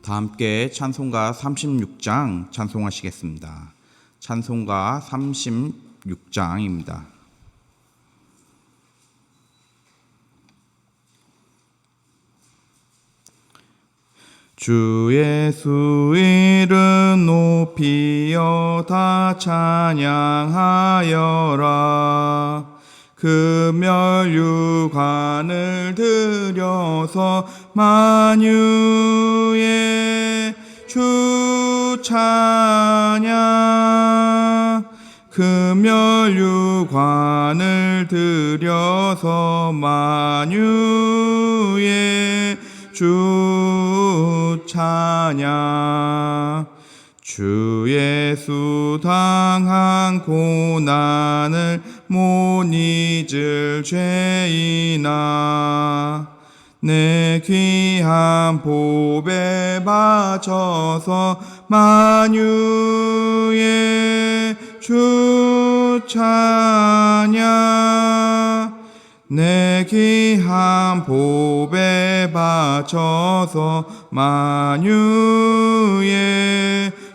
다 함께 찬송가 36장 찬송하시겠습니다. 찬송가 36장입니다. 주 예수 이름 높이어 다 찬양하여라. 금멸유관을 들여서 만유의 주 찬양. 금멸유관을 들여서 만유의 주 찬양. 주 예수 당한 고난을 못 잊을 죄인아, 내 귀한 보배 바쳐서 만유의 주 찬양. 내 귀한 보배 바쳐서 만유의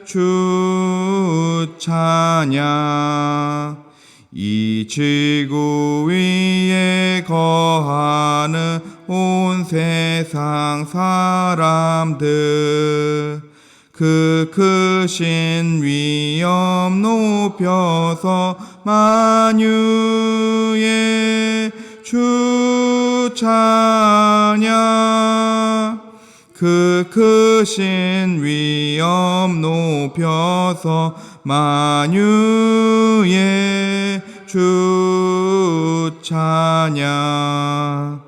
주 찬양. 이 지구 위에 거하는 온 세상 사람들, 그 크신 위엄 높여서 만유의 주 찬양. 그 크신 위엄 높여서 만유의 주 찬양.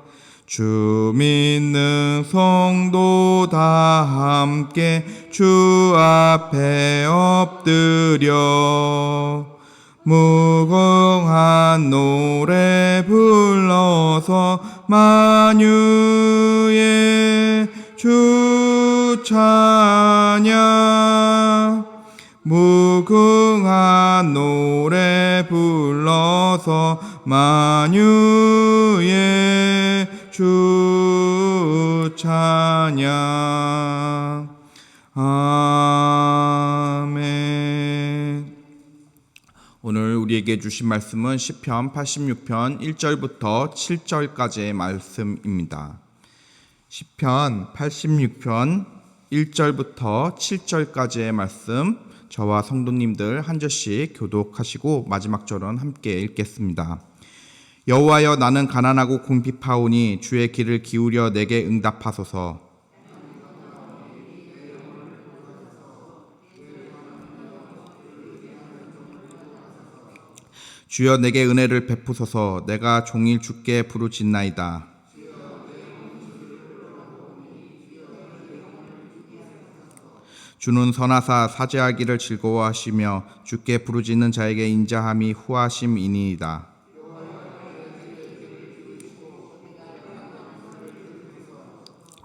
주 믿는 성도 다 함께 주 앞에 엎드려 무궁한 노래 불러서 만유의 주 찬양. 무궁한 노래 불러서 만유의 주 찬양. 아멘. 오늘 우리에게 주신 말씀은 시편 86편 1절부터 7절까지의 말씀입니다. 시편 86편 1절부터 7절까지의 말씀, 저와 성도님들 한 절씩 교독하시고 마지막 절은 함께 읽겠습니다. 여호와여, 나는 가난하고 궁핍하오니 주의 귀를 기울여 내게 응답하소서. 주여 내게 은혜를 베푸소서. 내가 종일 주께 부르짖나이다. 주는 선하사 사죄하기를 즐거워하시며 주께 부르짖는 자에게 인자함이 후하심이니이다.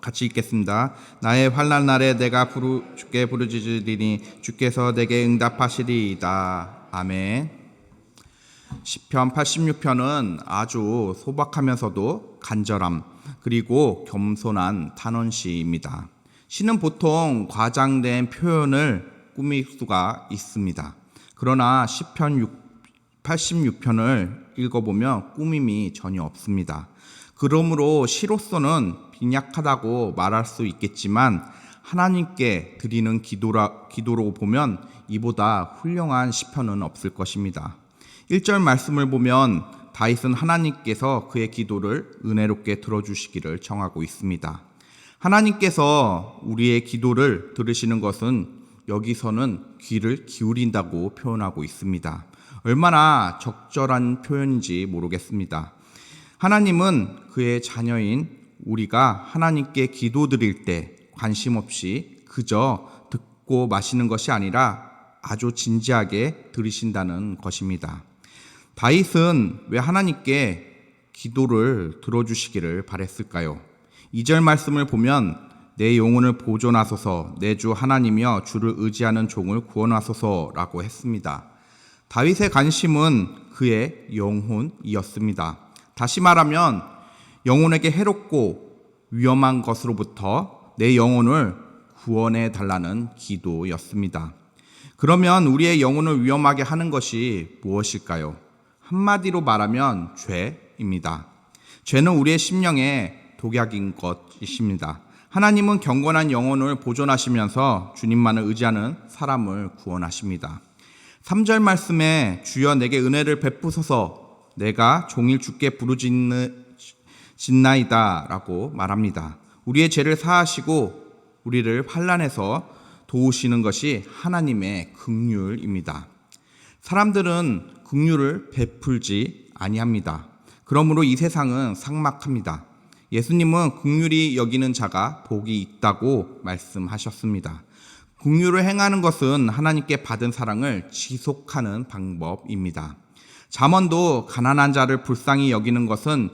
같이 읽겠습니다. 나의 환난 날에 내가 주께 부르짖으리니 주께서 내게 응답하시리이다. 아멘. 시편 86편은 아주 소박하면서도 간절함 그리고 겸손한 탄원시입니다. 시는 보통 과장된 표현을 꾸밀 수가 있습니다. 그러나 시편 86편을 읽어보면 꾸밈이 전혀 없습니다. 그러므로 시로서는 빈약하다고 말할 수 있겠지만 하나님께 드리는 기도로 보면 이보다 훌륭한 시편은 없을 것입니다. 1절 말씀을 보면 다윗은 하나님께서 그의 기도를 은혜롭게 들어주시기를 청하고 있습니다. 하나님께서 우리의 기도를 들으시는 것은 여기서는 귀를 기울인다고 표현하고 있습니다. 얼마나 적절한 표현인지 모르겠습니다. 하나님은 그의 자녀인 우리가 하나님께 기도드릴 때 관심 없이 그저 듣고 마시는 것이 아니라 아주 진지하게 들으신다는 것입니다. 다윗은 왜 하나님께 기도를 들어주시기를 바랬을까요? 2절 말씀을 보면 내 영혼을 보존하소서, 내 주 하나님이여 주를 의지하는 종을 구원하소서라고 했습니다. 다윗의 관심은 그의 영혼이었습니다. 다시 말하면 영혼에게 해롭고 위험한 것으로부터 내 영혼을 구원해 달라는 기도였습니다. 그러면 우리의 영혼을 위험하게 하는 것이 무엇일까요? 한마디로 말하면 죄입니다. 죄는 우리의 심령에 독약인 것이십니다. 하나님은 경건한 영혼을 보존하시면서 주님만을 의지하는 사람을 구원하십니다. 3절 말씀에 주여 내게 은혜를 베푸소서 내가 종일 주께 부르짖나이다 라고 말합니다. 우리의 죄를 사하시고 우리를 환난에서 도우시는 것이 하나님의 긍휼입니다. 사람들은 긍휼을 베풀지 아니합니다. 그러므로 이 세상은 삭막합니다. 예수님은 긍휼히 여기는 자가 복이 있다고 말씀하셨습니다. 긍휼을 행하는 것은 하나님께 받은 사랑을 지속하는 방법입니다. 잠언도 가난한 자를 불쌍히 여기는 것은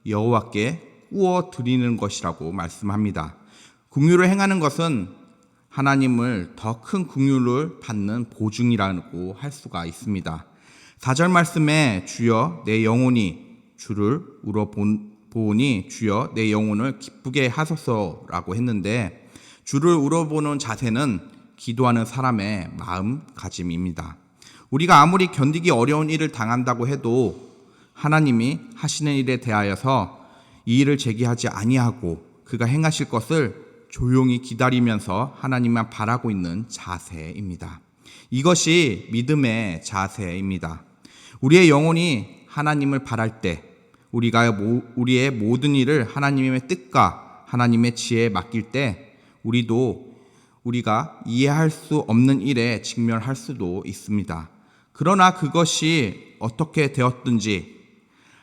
여호와께 구워 드리는 것이라고 말씀합니다. 긍휼을 행하는 것은 하나님을 더 큰 긍휼을 받는 보증이라고 할 수가 있습니다. 4절 말씀에 주여 내 영혼이 주를 우러보니 주여 내 영혼을 기쁘게 하소서라고 했는데 주를 우러보는 자세는 기도하는 사람의 마음가짐입니다. 우리가 아무리 견디기 어려운 일을 당한다고 해도 하나님이 하시는 일에 대하여서 이 일을 제기하지 아니하고 그가 행하실 것을 조용히 기다리면서 하나님만 바라고 있는 자세입니다. 이것이 믿음의 자세입니다. 우리의 영혼이 하나님을 바랄 때 우리의 모든 일을 하나님의 뜻과 하나님의 지혜에 맡길 때 우리가 이해할 수 없는 일에 직면할 수도 있습니다. 그러나 그것이 어떻게 되었든지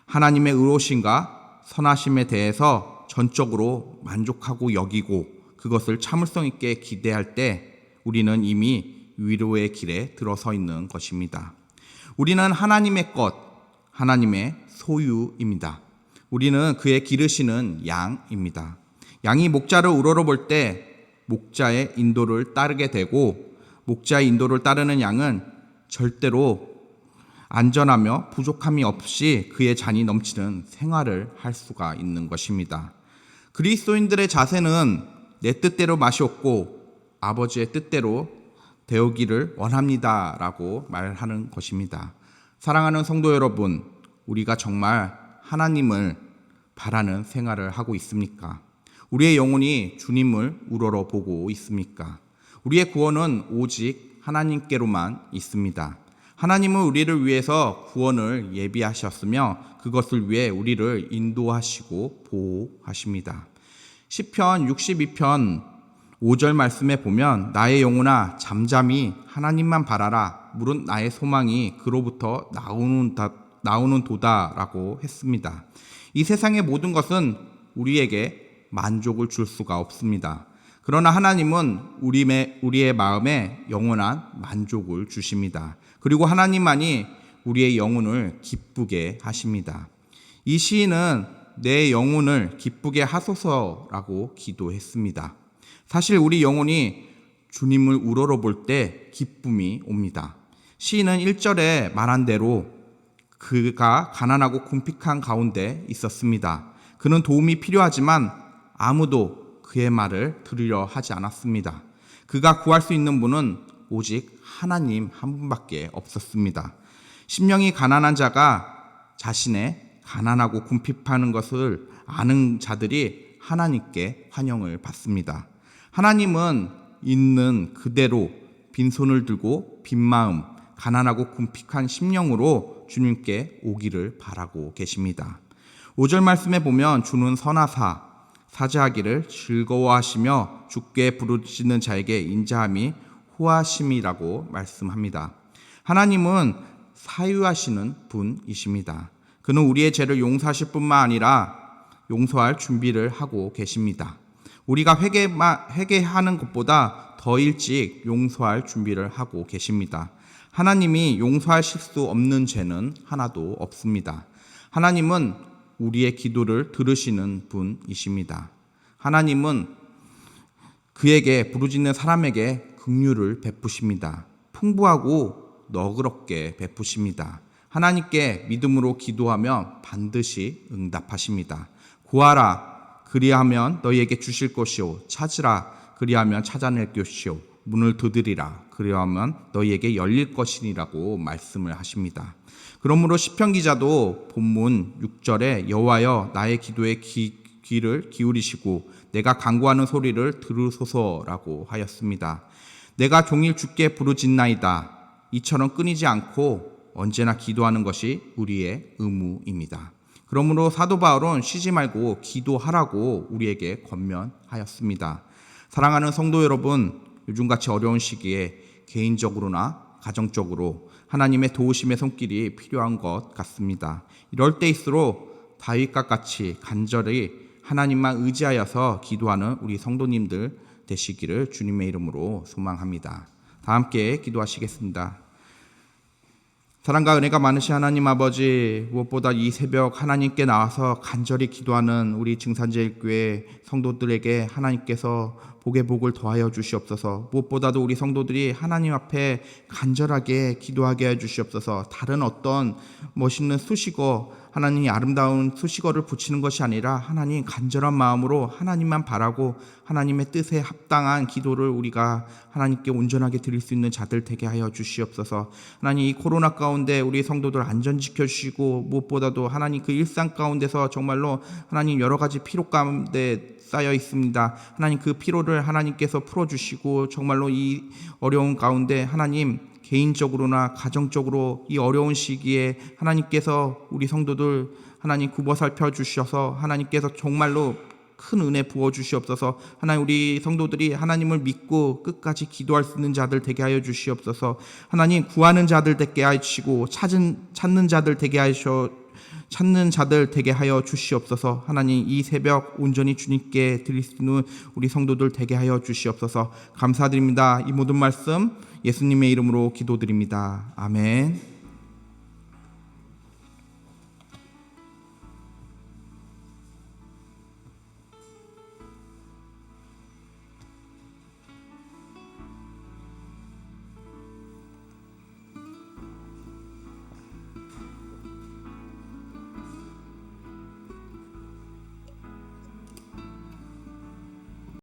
하나님의 의로우심과 선하심에 대해서 전적으로 만족하고 여기고 그것을 참을성 있게 기대할 때 우리는 이미 위로의 길에 들어서 있는 것입니다. 우리는 하나님의 것, 하나님의 소유입니다. 우리는 그의 기르시는 양입니다. 양이 목자를 우러러볼 때 목자의 인도를 따르게 되고 목자의 인도를 따르는 양은 절대로 안전하며 부족함이 없이 그의 잔이 넘치는 생활을 할 수가 있는 것입니다. 그리스도인들의 자세는 내 뜻대로 맛이 없고 아버지의 뜻대로 되오기를 원합니다 라고 말하는 것입니다. 사랑하는 성도 여러분, 우리가 정말 하나님을 바라는 생활을 하고 있습니까? 우리의 영혼이 주님을 우러러보고 있습니까? 우리의 구원은 오직 하나님께로만 있습니다. 하나님은 우리를 위해서 구원을 예비하셨으며 그것을 위해 우리를 인도하시고 보호하십니다. 시편 62편 5절 말씀에 보면 나의 영혼아 잠잠히 하나님만 바라라 무릇 나의 소망이 그로부터 나오는 도다라고 했습니다. 이 세상의 모든 것은 우리에게 만족을 줄 수가 없습니다. 그러나 하나님은 우리의 마음에 영원한 만족을 주십니다. 그리고 하나님만이 우리의 영혼을 기쁘게 하십니다. 이 시인은 내 영혼을 기쁘게 하소서라고 기도했습니다. 사실 우리 영혼이 주님을 우러러볼 때 기쁨이 옵니다. 시인은 1절에 말한 대로 그가 가난하고 궁핍한 가운데 있었습니다. 그는 도움이 필요하지만 아무도 그의 말을 들으려 하지 않았습니다. 그가 구할 수 있는 분은 오직 하나님 한 분밖에 없었습니다. 심령이 가난한 자가 자신의 가난하고 궁핍하는 것을 아는 자들이 하나님께 환영을 받습니다. 하나님은 있는 그대로 빈손을 들고 빈 마음, 가난하고 궁핍한 심령으로 주님께 오기를 바라고 계십니다. 5절 말씀에 보면 주는 선하사 사죄하기를 즐거워하시며 주께 부르짖는 자에게 인자함이 호하심이라고 말씀합니다. 하나님은 사유하시는 분이십니다. 그는 우리의 죄를 용서하실 뿐만 아니라 용서할 준비를 하고 계십니다. 우리가 회개하는 것보다 더 일찍 용서할 준비를 하고 계십니다. 하나님이 용서하실 수 없는 죄는 하나도 없습니다. 하나님은 우리의 기도를 들으시는 분이십니다. 하나님은 그에게 부르짖는 사람에게 긍휼을 베푸십니다. 풍부하고 너그럽게 베푸십니다. 하나님께 믿음으로 기도하면 반드시 응답하십니다. 구하라 그리하면 너희에게 주실 것이요 찾으라 그리하면 찾아낼 것이요 문을 두드리라 그리하면 너희에게 열릴 것이니라고 말씀을 하십니다. 그러므로 시편 기자도 본문 6절에 여호와여 나의 기도에 귀를 기울이시고 내가 간구하는 소리를 들으소서라고 하였습니다. 내가 종일 주께 부르짖나이다. 이처럼 끊이지 않고 언제나 기도하는 것이 우리의 의무입니다. 그러므로 사도 바울은 쉬지 말고 기도하라고 우리에게 권면하였습니다. 사랑하는 성도 여러분, 요즘같이 어려운 시기에 개인적으로나 가정적으로 하나님의 도우심의 손길이 필요한 것 같습니다. 이럴 때일수록 다윗과 같이 간절히 하나님만 의지하여서 기도하는 우리 성도님들 되시기를 주님의 이름으로 소망합니다. 다 함께 기도하시겠습니다. 사랑과 은혜가 많으신 하나님 아버지, 무엇보다 이 새벽 하나님께 나와서 간절히 기도하는 우리 증산제일교회 성도들에게 하나님께서 복의 복을 더하여 주시옵소서. 무엇보다도 우리 성도들이 하나님 앞에 간절하게 기도하게 해 주시옵소서. 다른 어떤 멋있는 수식어, 하나님이 아름다운 수식어를 붙이는 것이 아니라 하나님 간절한 마음으로 하나님만 바라고 하나님의 뜻에 합당한 기도를 우리가 하나님께 온전하게 드릴 수 있는 자들 되게 하여 주시옵소서. 하나님 이 코로나 가운데 우리 성도들 안전 지켜주시고 무엇보다도 하나님 그 일상 가운데서 정말로 하나님 여러 가지 피로 가운데 쌓여 있습니다. 하나님 그 피로를 하나님께서 풀어주시고 정말로 이 어려운 가운데 하나님 개인적으로나 가정적으로 이 어려운 시기에 하나님께서 우리 성도들 하나님 굽어 살펴 주셔서 하나님께서 정말로 큰 은혜 부어 주시옵소서. 하나님 우리 성도들이 하나님을 믿고 끝까지 기도할 수 있는 자들 되게 하여 주시옵소서. 하나님 구하는 자들 되게 하시고 찾는 자들 되게 하여 주시옵소서. 하나님 이 새벽 온전히 주님께 드릴 수 있는 우리 성도들 되게 하여 주시옵소서. 감사드립니다. 이 모든 말씀 예수님의 이름으로 기도드립니다. 아멘.